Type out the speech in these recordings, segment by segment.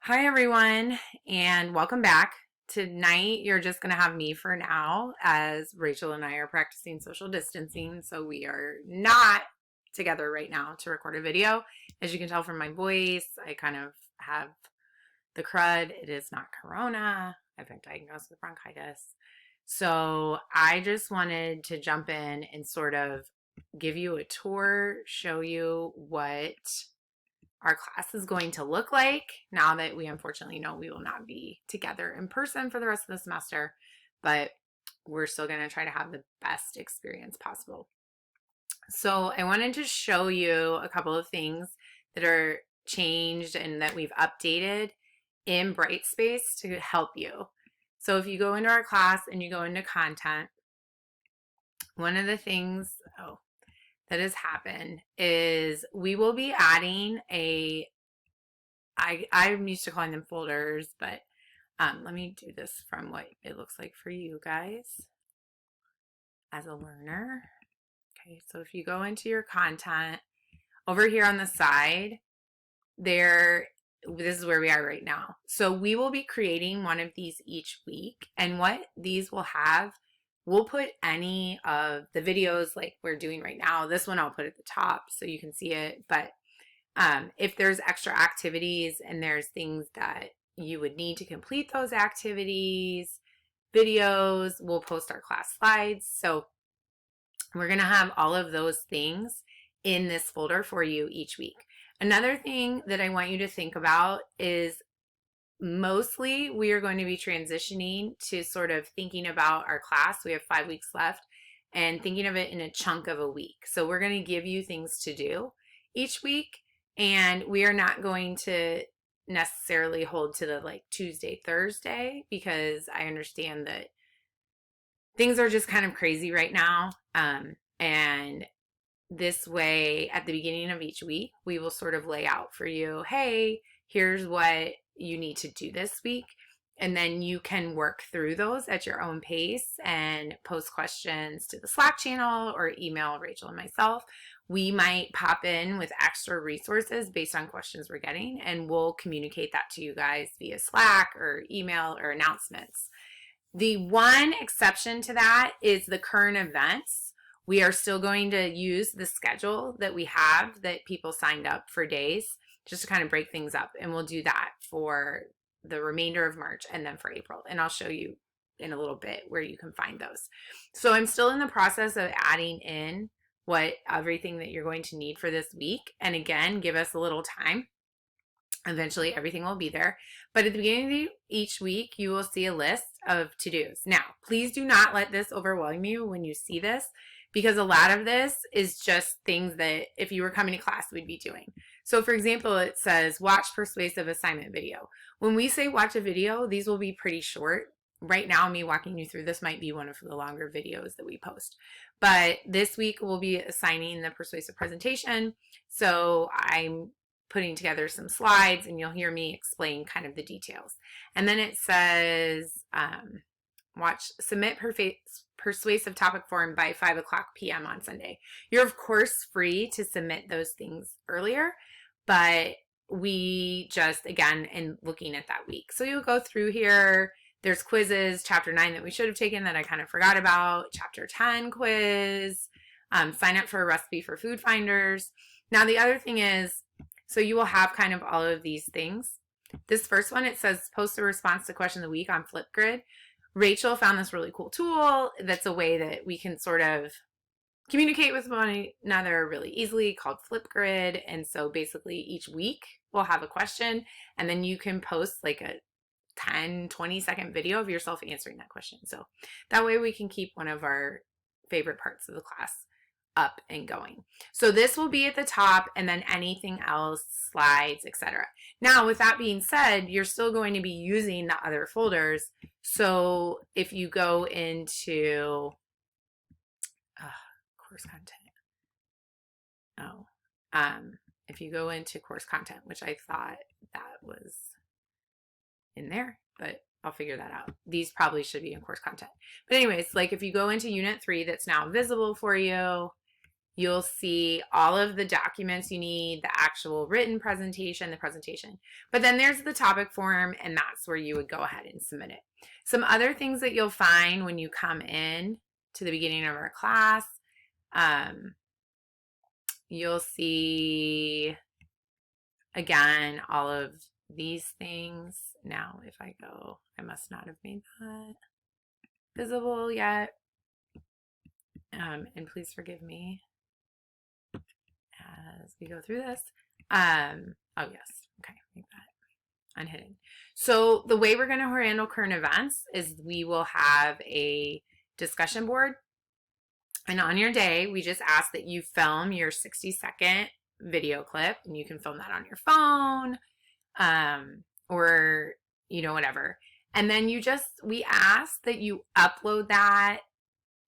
Hi, everyone, and welcome back. Tonight, you're just going to have me for now, as Rachel and I are practicing social distancing. So, we are not together right now to record a video. As you can tell from my voice, I kind of have the crud. It is not corona. I've been diagnosed with bronchitis. So, I just wanted to jump in and sort of give you a tour, show you what our class is going to look like now that we unfortunately know we will not be together in person for the rest of the semester, but we're still going to try to have the best experience possible. So I wanted to show you a couple of things that are changed and that we've updated in Brightspace to help you. So if you go into our class and you go into content, one of the things that has happened is we will be adding I'm used to calling them folders, but let me do this from what it looks like for you guys as a learner. Okay, so if you go into your content, over here on the side, this is where we are right now. So we will be creating one of these each week, and what these will have, we'll put any of the videos like we're doing right now. This one I'll put at the top so you can see it, but if there's extra activities and there's things that you would need to complete those activities, videos, we'll post our class slides. So we're going to have all of those things in this folder for you each week. Another thing that I want you to think about is mostly we are going to be transitioning to sort of thinking about our class. We have 5 weeks left and thinking of it in a chunk of a week. So we're going to give you things to do each week, and we are not going to necessarily hold to the like Tuesday, Thursday, because I understand that things are just kind of crazy right now. And this way, at the beginning of each week, we will sort of lay out for you, hey, here's what you need to do this week. And then you can work through those at your own pace and post questions to the Slack channel or email Rachel and myself. We might pop in with extra resources based on questions we're getting, and we'll communicate that to you guys via Slack or email or announcements. The one exception to that is the current events. We are still going to use the schedule that we have that people signed up for days just to kind of break things up. And we'll do that for the remainder of March and then for April. And I'll show you in a little bit where you can find those. So I'm still in the process of adding in everything that you're going to need for this week. And again, give us a little time. Eventually, everything will be there. But at the beginning of each week, you will see a list of to-dos. Now, please do not let this overwhelm you when you see this, because a lot of this is just things that if you were coming to class, we'd be doing. So for example, it says watch persuasive assignment video. When we say watch a video, these will be pretty short. Right now, me walking you through this might be one of the longer videos that we post. But this week, we'll be assigning the persuasive presentation. So I'm putting together some slides and you'll hear me explain kind of the details. And then it says, submit persuasive topic form by 5 o'clock p.m. on Sunday. You're of course free to submit those things earlier, but we just, again, in looking at that week. So you'll go through here. There's quizzes, chapter 9 that we should have taken that I kind of forgot about, chapter 10 quiz, sign up for a recipe for food finders. Now the other thing is, so you will have kind of all of these things. This first one, it says post a response to question of the week on Flipgrid. Rachel found this really cool tool that's a way that we can sort of communicate with one another really easily, called Flipgrid. And so basically each week we'll have a question, and then you can post like a 10-20-second video of yourself answering that question. So that way we can keep one of our favorite parts of the class up and going. So this will be at the top, and then anything else, slides, etc. Now, with that being said, you're still going to be using the other folders. So if you go into course content, if you go into course content, which I thought that was in there, but I'll figure that out. These probably should be in course content. But anyways, like if you go into unit 3 that's now visible for you, You'll see all of the documents you need, the actual written presentation, the presentation. But then there's the topic form, and that's where you would go ahead and submit it. Some other things that you'll find when you come in to the beginning of our class, you'll see, again, all of these things. Now, if I go, I must not have made that visible yet. And please forgive me as we go through this. Oh yes, okay, make that unhidden. So the way we're going to handle current events is we will have a discussion board, and on your day, we just ask that you film your 60-second video clip, and you can film that on your phone, or, you know, whatever. And then we ask that you upload that,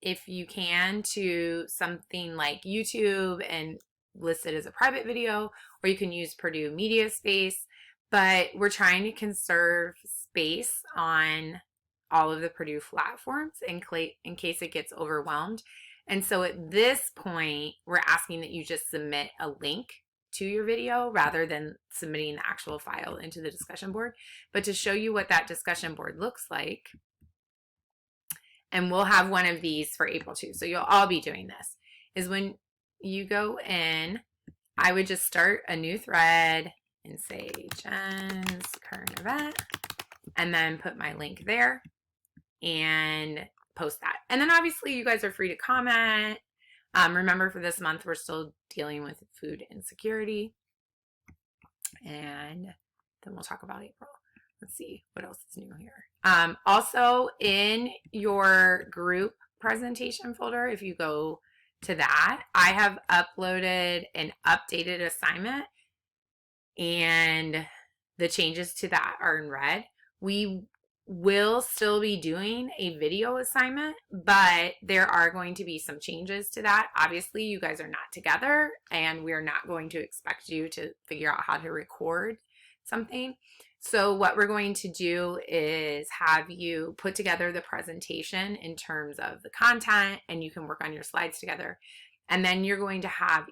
if you can, to something like YouTube and list it as a private video, or you can use Purdue Media Space. But we're trying to conserve space on all of the Purdue platforms in case it gets overwhelmed. And so at this point, we're asking that you just submit a link to your video rather than submitting the actual file into the discussion board. But to show you what that discussion board looks like, and we'll have one of these for April too, so you'll all be doing this, is when you go in, I would just start a new thread and say Jen's current event, and then put my link there and post that. And then obviously you guys are free to comment. Remember, for this month, we're still dealing with food insecurity. And then we'll talk about April. Let's see what else is new here. Also, in your group presentation folder, if you go to that, I have uploaded an updated assignment, and the changes to that are in red. We will still be doing a video assignment, but there are going to be some changes to that. Obviously, you guys are not together, and we're not going to expect you to figure out how to record something. So what we're going to do is have you put together the presentation in terms of the content, and you can work on your slides together. And then you're going to have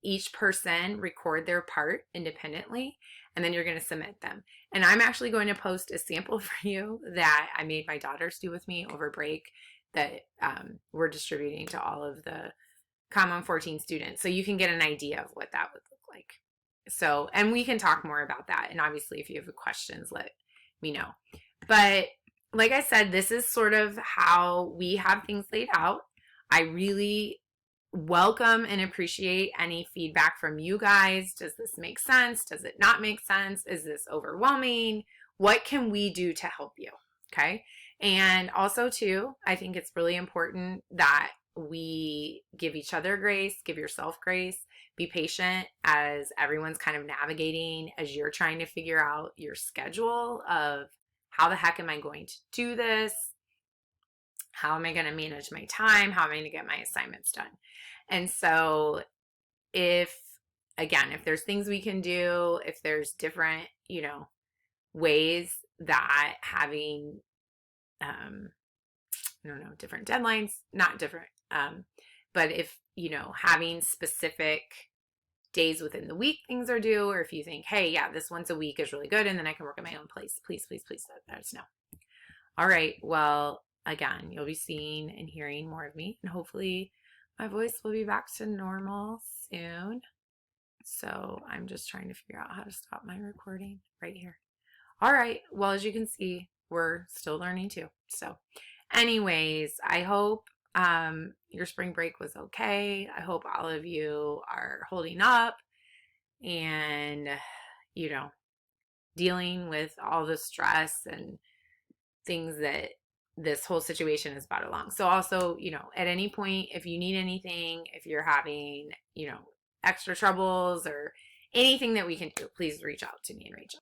each person record their part independently, and then you're going to submit them. And I'm actually going to post a sample for you that I made my daughters do with me over break that we're distributing to all of the Common 14 students, so you can get an idea of what that would look like. So, and we can talk more about that. And obviously, if you have questions, let me know. But like I said, this is sort of how we have things laid out. I really welcome and appreciate any feedback from you guys. Does this make sense? Does it not make sense? Is this overwhelming? What can we do to help you? Okay. And also too, I think it's really important that we give each other grace, give yourself grace, be patient as everyone's kind of navigating, as you're trying to figure out your schedule of how the heck am I going to do this? How am I going to manage my time? How am I going to get my assignments done? And so if there's things we can do, if there's different, ways that having, different deadlines, not different, but if, having specific days within the week things are due, or if you think, hey, yeah, this once a week is really good and then I can work at my own place, please let us know. All right. Well, again, you'll be seeing and hearing more of me, and hopefully my voice will be back to normal soon. So I'm just trying to figure out how to stop my recording right here. All right. Well, as you can see, we're still learning too. So anyways, I hope your spring break was okay. I hope all of you are holding up and, dealing with all the stress and things that this whole situation has brought along. So also, at any point, if you need anything, if you're having, extra troubles or anything that we can do, please reach out to me and Rachel.